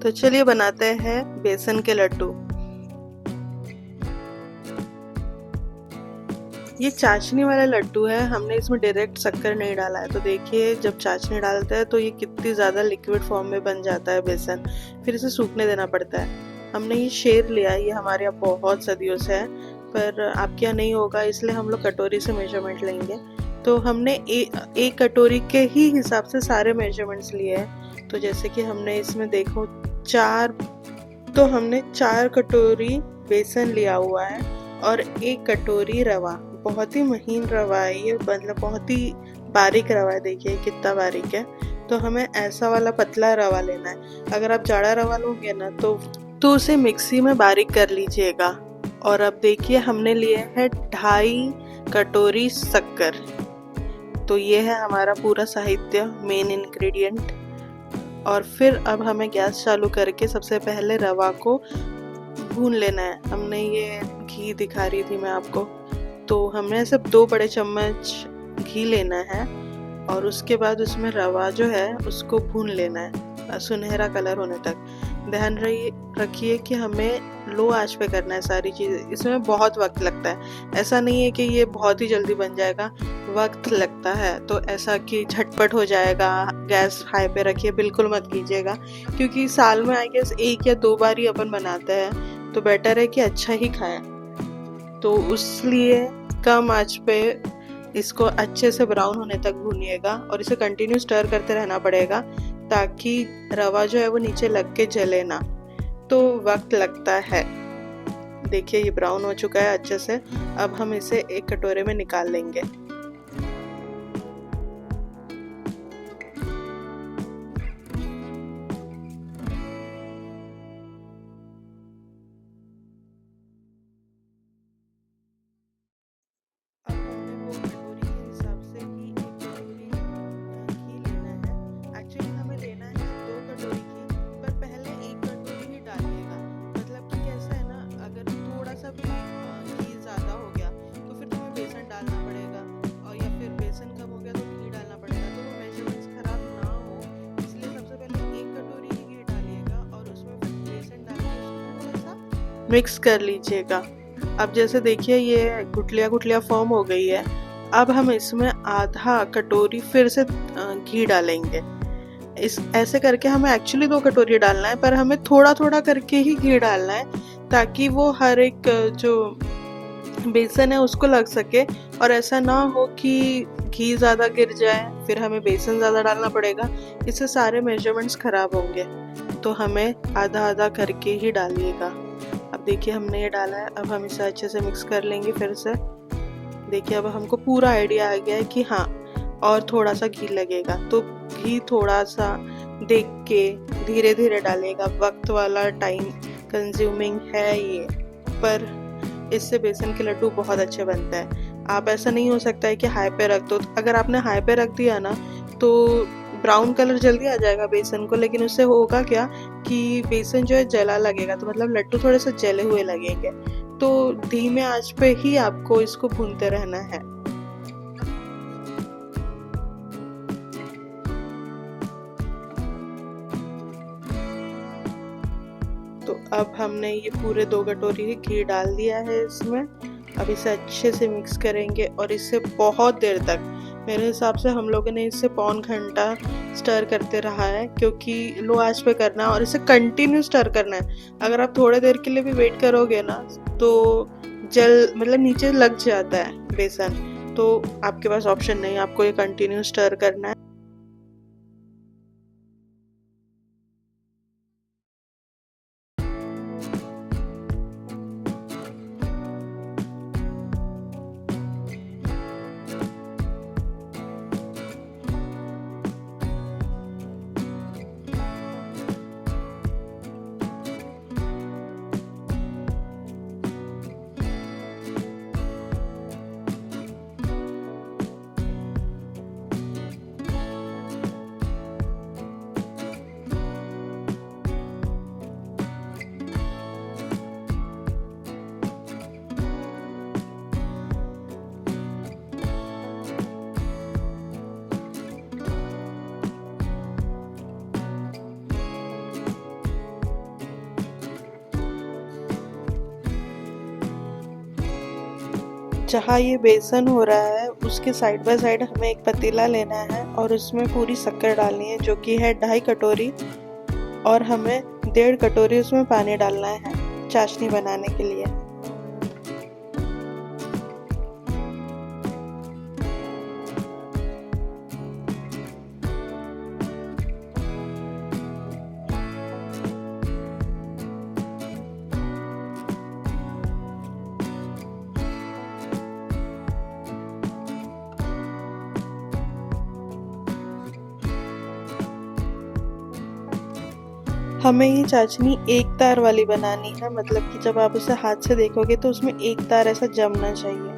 तो चलिए बनाते हैं बेसन के लड्डू। ये चाशनी वाला लड्डू है, हमने इसमें डायरेक्ट शक्कर नहीं डाला है। तो देखिए जब चाशनी डालते हैं तो ये कितनी ज़्यादा लिक्विड फॉर्म में बन जाता है बेसन, फिर इसे सूखने देना पड़ता है। हमने ये शेर लिया है, ये हमारे यहाँ बहुत सदियों से है, पर आपके यहाँ नहीं होगा इसलिए हम लोग कटोरी से मेजरमेंट लेंगे। तो हमने एक कटोरी के ही हिसाब से सारे मेजरमेंट्स लिए हैं। तो जैसे कि हमने इसमें देखो हमने 4 कटोरी बेसन लिया हुआ है और 1 कटोरी रवा। बहुत ही महीन रवा है ये, मतलब बहुत ही बारीक रवा है। देखिए कितना बारीक है। तो हमें ऐसा वाला पतला रवा लेना है। अगर आप जाड़ा रवा लोगे ना तो उसे मिक्सी में बारीक कर लीजिएगा। और अब देखिए हमने लिए है 2.5 कटोरी शक्कर। तो ये है हमारा पूरा साहित्य, मेन इंग्रेडिएंट। और फिर अब हमें गैस चालू करके सबसे पहले रवा को भून लेना है। हमने ये घी दिखा रही थी मैं आपको, तो हमने सिर्फ 2 बड़े चम्मच घी लेना है और उसके बाद उसमें रवा जो है उसको भून लेना है सुनहरा कलर होने तक। ध्यान रखिए कि हमें लो आंच पे करना है सारी चीज़ें। इसमें बहुत वक्त लगता है, ऐसा नहीं है कि ये बहुत ही जल्दी बन जाएगा, वक्त लगता है। तो ऐसा कि झटपट हो जाएगा, गैस हाई पे रखिए, बिल्कुल मत कीजिएगा, क्योंकि साल में आई गेस 1 या 2 बार ही अपन बनाते हैं, तो बेटर है कि अच्छा ही खाएं। तो इसलिए कम आंच पे इसको अच्छे से ब्राउन होने तक भूनिएगा और इसे कंटिन्यू स्टर करते रहना पड़ेगा ताकि रवा जो है वो नीचे लग के जले ना। तो वक्त लगता है। देखिए ये ब्राउन हो चुका है अच्छे से। अब हम इसे एक कटोरे में निकाल लेंगे। मिक्स कर लीजिएगा। अब जैसे देखिए ये गुठलियाँ गुठलियाँ फॉर्म हो गई है। अब हम इसमें आधा कटोरी फिर से घी डालेंगे। ऐसे करके हमें एक्चुअली 2 कटोरी डालना है, पर हमें थोड़ा थोड़ा करके ही घी डालना है ताकि वो हर एक जो बेसन है उसको लग सके, और ऐसा ना हो कि घी ज़्यादा गिर जाए फिर हमें बेसन ज़्यादा डालना पड़ेगा, इससे सारे मेजरमेंट्स ख़राब होंगे। तो हमें आधा आधा करके ही डालिएगा। अब देखिए हमने ये डाला है, अब हम इसे अच्छे से मिक्स कर लेंगे फिर से। देखिए अब हमको पूरा आइडिया आ गया है कि हाँ और थोड़ा सा घी लगेगा, तो घी थोड़ा सा देख के धीरे धीरे डालिएगा। वक्त वाला टाइम कंज्यूमिंग है ये, पर इससे बेसन के लड्डू बहुत अच्छे बनते हैं। आप ऐसा नहीं हो सकता है कि हाई पे रख दो। अगर आपने हाई पे रख दिया ना तो ब्राउन कलर जल्दी आ जाएगा बेसन को, लेकिन उससे होगा क्या कि बेसन जो है जला लगेगा, तो मतलब लड्डू थोड़े से जले हुए लगेंगे। तो धीमे आंच पे ही आपको इसको भूनते रहना है। तो अब हमने ये पूरे 2 कटोरी घी डाल दिया है इसमें। अब इसे अच्छे से मिक्स करेंगे और इसे बहुत देर तक, मेरे हिसाब से हम लोगों ने इसे पौन घंटा स्टर करते रहा है, क्योंकि लो आंच पे करना है और इसे कंटिन्यू स्टर करना है। अगर आप थोड़े देर के लिए भी वेट करोगे ना तो मतलब नीचे लग जाता है बेसन, तो आपके पास ऑप्शन नहीं, आपको ये कंटिन्यू स्टर करना है। जहाँ ये बेसन हो रहा है उसके साइड बाय साइड हमें एक पतीला लेना है और उसमें पूरी शक्कर डालनी है, जो कि है 2.5 कटोरी, और हमें 1.5 कटोरी उसमें पानी डालना है चाशनी बनाने के लिए। हमें ये चाशनी एक तार वाली बनानी है, मतलब कि जब आप उसे हाथ से देखोगे तो उसमें एक तार ऐसा जमना चाहिए।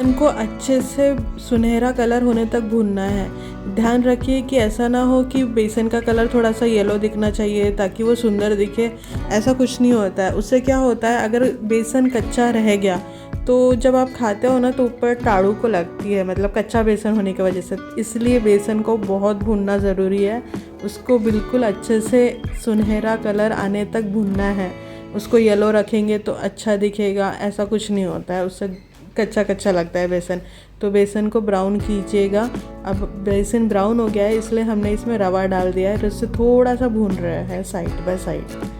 इनको अच्छे से सुनहरा कलर होने तक भूनना है। ध्यान रखिए कि ऐसा ना हो कि बेसन का कलर थोड़ा सा येलो दिखना चाहिए ताकि वो सुंदर दिखे, ऐसा कुछ नहीं होता है। उससे क्या होता है, अगर बेसन कच्चा रह गया तो जब आप खाते हो ना तो ऊपर टाड़ू को लगती है, मतलब कच्चा बेसन होने की वजह से। इसलिए बेसन को बहुत भूनना ज़रूरी है, उसको बिल्कुल अच्छे से सुनहरा कलर आने तक भूनना है। उसको येलो रखेंगे तो अच्छा दिखेगा, ऐसा कुछ नहीं होता है, उससे कच्चा कच्चा लगता है बेसन। तो बेसन को ब्राउन कीजिएगा। अब बेसन ब्राउन हो गया है, इसलिए हमने इसमें रवा डाल दिया है, उससे थोड़ा सा भून रहा है साइड बाय साइड।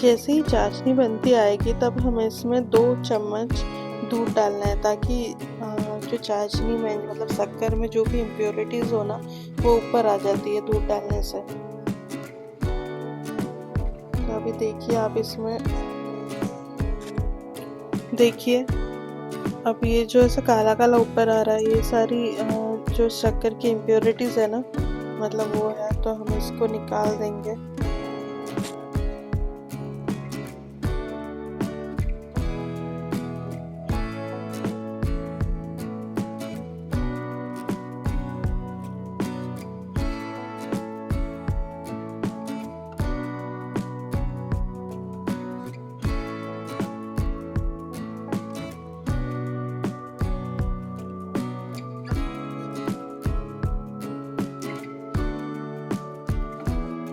जैसे ही चाशनी बनती आएगी तब हमें इसमें 2 चम्मच दूध डालना है, ताकि जो चाशनी में मतलब शक्कर में जो भी इम्प्योरिटीज़ हो ना वो ऊपर आ जाती है दूध डालने से। तो अभी देखिए आप इसमें देखिए, अब ये जो ऐसा काला काला ऊपर आ रहा है, ये सारी जो शक्कर की इम्प्योरिटीज़ है ना, मतलब वो है, तो हम इसको निकाल देंगे।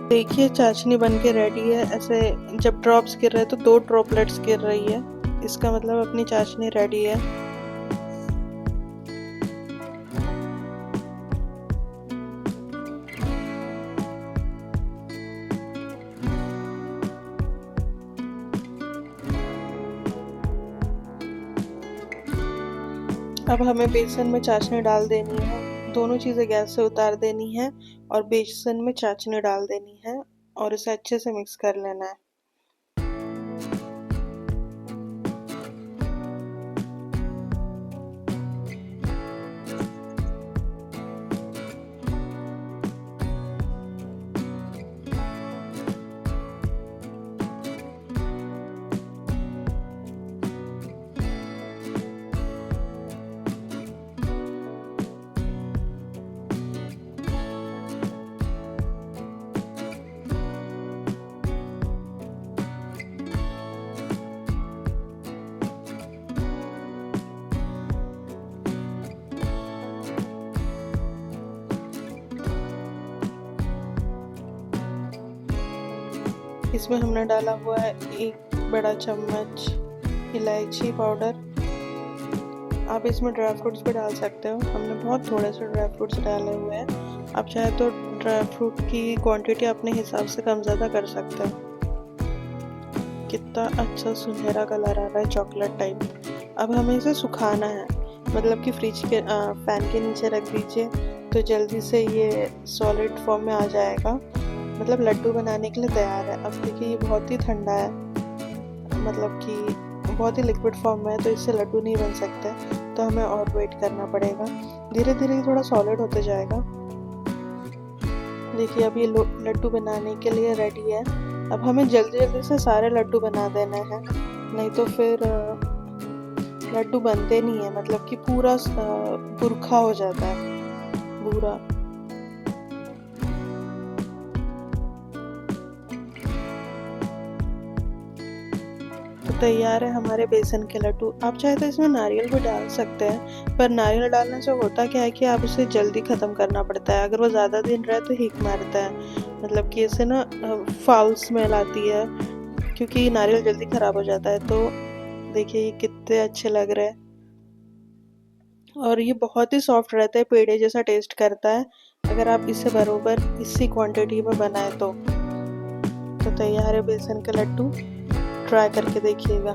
देखिए चाशनी बन के रेडी है। ऐसे जब ड्रॉप्स गिर रहे हैं तो 2 ड्रॉपलेट्स गिर रही है, इसका मतलब अपनी चाशनी रेडी है। अब हमें बेसन में चाशनी डाल देनी है, दोनों चीज़ें गैस से उतार देनी है और बेसन में चाशनी डाल देनी है और इसे अच्छे से मिक्स कर लेना है। इसमें हमने डाला हुआ है 1 बड़ा चम्मच इलायची पाउडर। आप इसमें ड्राई फ्रूट्स भी डाल सकते हो, हमने बहुत थोड़े से ड्राई फ्रूट्स डाले हुए हैं। आप चाहे तो ड्राई फ्रूट की क्वांटिटी अपने हिसाब से कम ज़्यादा कर सकते हो। कितना अच्छा सुनहरा कलर आ रहा है, चॉकलेट टाइप। अब हमें इसे सुखाना है, मतलब कि फ्रिज के फैन के नीचे रख दीजिए, तो जल्दी से ये सॉलिड फॉर्म में आ जाएगा, मतलब लड्डू बनाने के लिए तैयार है। अब देखिए ये बहुत ही ठंडा है, मतलब कि बहुत ही लिक्विड फॉर्म में है, तो इससे लड्डू नहीं बन सकते, तो हमें और वेट करना पड़ेगा। धीरे धीरे थोड़ा सॉलिड होते जाएगा। देखिए अब ये लड्डू बनाने के लिए रेडी है। अब हमें जल्दी जल्दी से सारे लड्डू बना देने हैं। नहीं तो फिर लड्डू बनते नहीं है, मतलब कि पूरा बुरखा हो जाता है, पूरा। तो तैयार है हमारे बेसन के लड्डू। आप चाहे तो इसमें नारियल भी डाल सकते हैं, पर नारियल डालने से होता क्या है कि आप इसे जल्दी ख़त्म करना पड़ता है। अगर वो ज़्यादा दिन रहे तो हीक मारता है, मतलब कि इसे ना फाउल स्मेल आती है, क्योंकि नारियल जल्दी ख़राब हो जाता है। तो देखिए ये कितने अच्छे लग रहे हैं, और ये बहुत ही सॉफ्ट रहता है, पेड़े जैसा टेस्ट करता है अगर आप इसे बरोबर इसी क्वांटिटी में बनाए तो। तैयार है बेसन के लड्डू, ट्राई करके देखिएगा।